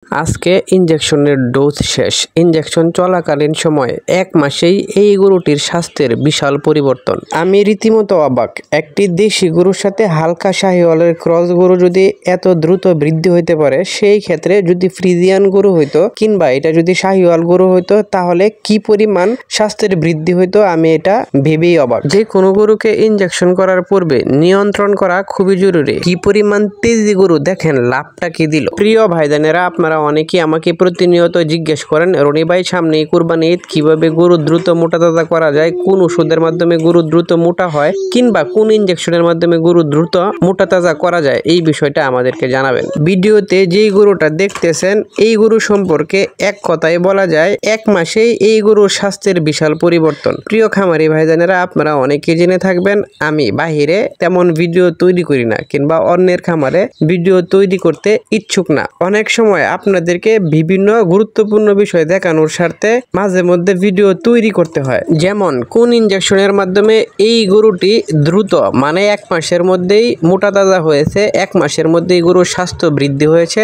আজকে ইনজেকশনের ডোজ শেষ। ইনজেকশন চলাকালীন সময়ে 1 মাসেই এই গরুটির স্বাস্থ্যের বিশাল পরিবর্তন। আমি রীতিমতো অবাক। একটি দেশি গরুর সাথে হালকা শাহিওয়ালের ক্রস গরু যদি এত দ্রুত বৃদ্ধি হইতে পারে, সেই ক্ষেত্রে যদি ফ্রিজিয়ান গরু হইতো কিংবা এটা যদি শাহিওয়াল গরু হইতো, তাহলে কি পরিমাণ স্বাস্থ্যের বৃদ্ধি হইতো আমি এটা ভেবেই অবাক। যে কোনো গরুকে ইনজেকশন করার পূর্বে নিয়ন্ত্রণ করা খুবই জরুরি। কি পরিমাণ তেজি গরু দেখেন, লাভটা কি দিল। প্রিয় ভাইজানেরা, আপনারা অনেকেই আমাকে প্রতিনিয়ত জিজ্ঞেস করেন, রনি ভাই সামনে কুরবানি ঈদ, কিভাবে গরু দ্রুত মোটা তাজা করা যায়, কোন ওষুধের মাধ্যমে গরু দ্রুত মোটা হয় কিংবা কোন ইনজেকশনের মাধ্যমে গরু দ্রুত মোটা তাজা করা যায়, এই বিষয়টা আমাদেরকে জানাবেন। ভিডিওতে যেই গরুটা দেখতেছেন, এই গরু সম্পর্কে এক কথায় বলা যায় 1 মাসেই এই গরুর স্বাস্থ্যের বিশাল পরিবর্তন। প্রিয় খামারি ভাইজানেরা, আপনারা অনেকেই জেনে থাকবেন আমি বাহিরে তেমন ভিডিও তৈরি করি না কিংবা অন্যের খামারে ভিডিও তৈরি করতে ইচ্ছুক না। অনেক সময় আপনাদেরকে বিভিন্ন গুরুত্বপূর্ণ বিষয় দেখানোর স্বার্থে মাঝে মধ্যে ভিডিও তৈরি করতে হয়। যেমন কোন ইনজেকশনের মাধ্যমে এই গরুটি দ্রুত 1 মাসের মধ্যেই মোটা তাজা হয়েছে, 1 মাসের মধ্যেই গরুর স্বাস্থ্য বৃদ্ধি হয়েছে।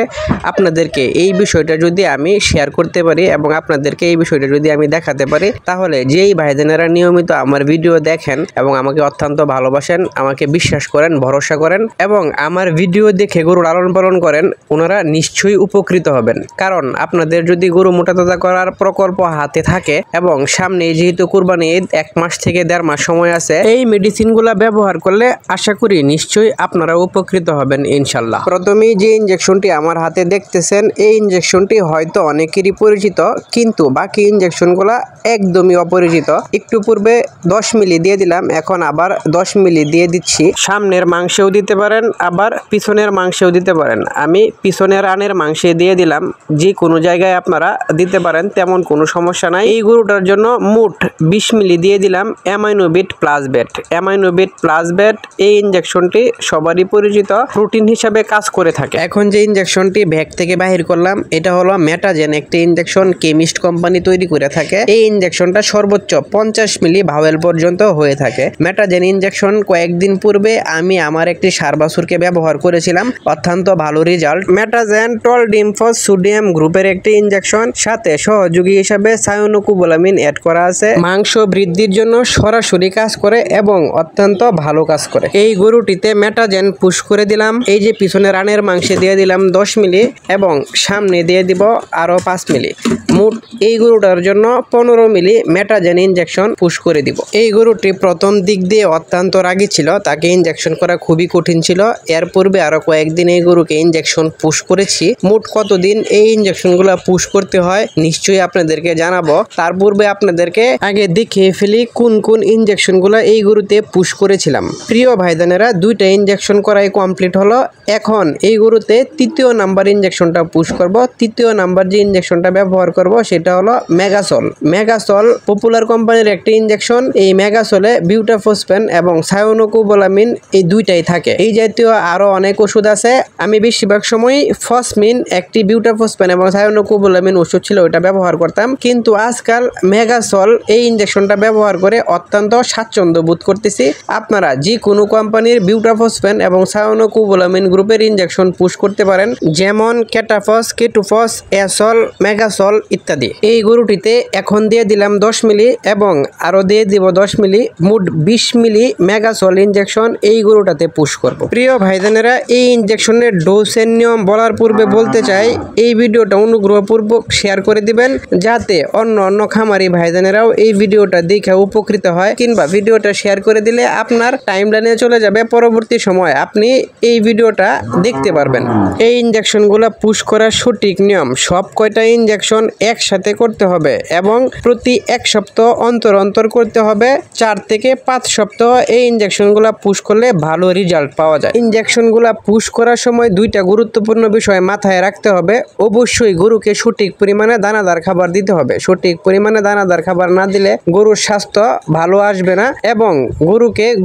আপনাদেরকে এই বিষয়টা যদি আমি শেয়ার করতে পারি এবং আপনাদেরকে এই বিষয়টা যদি আমি দেখাতে পারি, তাহলে যেই ভাইজানেরা নিয়মিত আমার ভিডিও দেখেন এবং আমাকে অত্যন্ত ভালোবাসেন, আমাকে বিশ্বাস করেন, ভরসা করেন এবং আমার ভিডিও দেখে গরু লালন পালন করেন, ওনারা নিশ্চয়ই উপকৃত হবেন। কারণ আপনাদের যদি গরু মোটা তাজা করার প্রকল্প হাতে থাকে এবং সামনে যেহেতু কুরবানি ঈদ 1 মাস থেকে 1.5 মাস সময় আছে, এই মেডিসিনগুলো ব্যবহার করলে আশা করি নিশ্চয়ই আপনারা উপকৃত হবেন ইনশাল্লাহ। প্রথমেই যে ইনজেকশনটি আমার হাতে দেখতেছেন, এই ইনজেকশনটি হয়তো অনেকেরই পরিচিত, কিন্তু বাকি ইনজেকশনগুলো একদমই অপরিচিত। একটু পূর্বে 10 মিলি দিয়ে দিলাম, এখন আবার 10 মিলি দিয়ে দিচ্ছি। সামনের মাংসেও দিতে পারেন, আবার পিছনের মাংসেও দিতে পারেন। আমি পিছনের রানের মাংসে দিয়ে দিলাম। যে কোনো জায়গায় আপনারা দিতে পারেন, তেমন কোনো সমস্যা নাই। এই গরুটার জন্য মোট 20 মিলি দিয়ে দিলাম অ্যামাইনোবিট প্লাস বেট। অ্যামাইনোবিট প্লাস বেট এই ইনজেকশনটি সবারই পরিচিত, প্রোটিন হিসাবে কাজ করে থাকে। এখন যে ইনজেকশনটি ব্যাগ থেকে বাহির করলাম, এটা হলো মেটাজেন একটি ইনজেকশন, কেমিস্ট কোম্পানি তৈরি করে থাকে। এই ইনজেকশনটা সর্বোচ্চ 50 মিলি ভাওয়েল পর্যন্ত হয়ে থাকে। মেটাজেন ইনজেকশন কয়েকদিন পূর্বে আমি আমার একটি ষাঁড় বাছুরকে ব্যবহার করেছিলাম, অত্যন্ত ভালো রেজাল্ট। মেটাজেন টলডিমফস সোডিয়াম গ্রুপের একটি ইনজেকশন, সাথে সহযোগী হিসাবে সায়োনোকোবালামিন অ্যাড করা আছে। মাংস বৃদ্ধির জন্য সরাসরি কাজ করে এবং অত্যন্ত ভালো কাজ করে। এই গরুটিতে মেটাজেন পুশ করে দিলাম। এই যে পিছনে রানের মাংসে দিয়ে দিলাম 10 মিলি এবং সামনে দিয়ে দিব আরো 5 মিলি। মোট এই গরুটার জন্য 15 মিলি মেটাজেন ইনজেকশন পুশ করে দিব। এই গরুটি প্রথম দিক দিয়ে অত্যন্ত রাগী ছিল, তাকে ইনজেকশন করা খুবই কঠিন ছিল। এর পূর্বে আরো কয়েকদিন এই গরুকে ইনজেকশন পুশ করেছি। মোট কতদিন এই ইনজেকশনগুলো পুশ করতে হয় নিশ্চয়ই আপনাদেরকে জানাবো। তার পূর্বে আপনাদেরকে আগে দেখিয়ে ফেলি কোন কোন ইনজেকশনগুলো এই গরুতে পুশ করেছিলাম। প্রিয় ভাইজানেরা, 2টা ইনজেকশন করাই কমপ্লিট হলো। এখন এই গরুতে 3য় নাম্বার ইনজেকশনটা পুশ করব। 3য় নাম্বার যে ইনজেকশনটা ব্যবহার করব সেটা হলো মেগাসল। মেগাসল পপুলার কোম্পানির একটি ইনজেকশন। এই মেগাসলে বিউটাফসফেন এবং সায়োনোকোবালামিন এই 2টাই থাকে। এই জাতীয় আরো অনেক ওষুধ আছে। আমি বেশিরভাগ সময় ফসমিন একটি বিউটাফসফেন এবং সায়োনোকোবালামিন ওষুধ ছিল, ওটা ব্যবহার করতাম। কিন্তু আজকাল মেগাসল এই ইনজেকশনটা ব্যবহার করে অত্যন্ত স্বাচ্ছন্দ্য বোধ করতেছি। আপনারা যে কোনো কোম্পানির বিউটাফসফেন এবং সায়োনোকোবালামিন গ্রুপের ইনজেকশন পুশ করতে পারেন, যেমন কেটাফস, কেটুফস, এসল, মেগাসল ইত্যাদি। এই গরুটিতে এখন দিয়ে দিলাম 10 মিলি এবং আরো দিয়ে দিব 10 মিলি, মোট 20 মিলি মেগাসল ইনজেকশন এই গরুটাতে পুশ করব। প্রিয় ভাইজানেরা, এই ইনজেকশনের ডোজের নিয়ম বলার পূর্বে বলতে চাই, এই ভিডিওটা অনুগ্রহপূর্বক শেয়ার করে দিবেন, যাতে অন্য খামারি ভাইজানেরাও এই ভিডিওটা দেখে উপকৃত হয়, কিংবা ভিডিওটা শেয়ার করে দিলে আপনার টাইমলাইনে চলে যাবে, পরবর্তী সময় আপনি এই ভিডিওটা দেখতে পারবেন। এই ইনজেকশনগুলো পুশ করার সঠিক নিয়ম, সব কয়টা ইনজেকশন একসাথে করতে হবে এবং প্রতি 1 সপ্তাহ অন্তর অন্তর করতে হবে। 4 থেকে 5 সপ্তাহ এই ইনজেকশনগুলো পুশ করলে ভালো রেজাল্ট পাওয়া যায়। ইনজেকশনগুলো পুশ করার সময় 2টা গুরুত্বপূর্ণ বিষয় মাথায় রাখতে হবে। অবশ্যই গরুকে সঠিক পরিমাণে দানাদার খাবার দিতে হবে। সঠিক পরিমাণে দানাদার খাবার না দিলে গরুর স্বাস্থ্য ভালো আসবে না এবং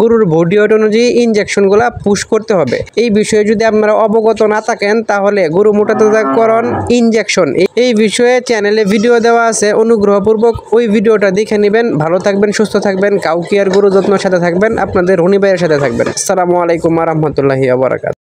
গরুর বডি ওয়েট অনুযায়ী ইনজেকশনগুলো পুশ করতে হবে। এই বিষয়ে যদি আপনারা অবগত না থাকেন, তাহলে গরু মোটা তাজাকরণ ইনজেকশন এই বিষয়ে চ্যানেলে ভিডিও দেওয়া আছে, অনুগ্রহপূর্বক ওই ভিডিওটা দেখে নেবেন। ভালো থাকবেন, সুস্থ থাকবেন, কাউকে আর গরু যত্নের সাথে থাকবেন, আপনাদের রনি ভাইয়ের সাথে থাকবেন। আসসালামু আলাইকুম ওয়া রাহমাতুল্লাহি ওয়া বারাকাতুহু।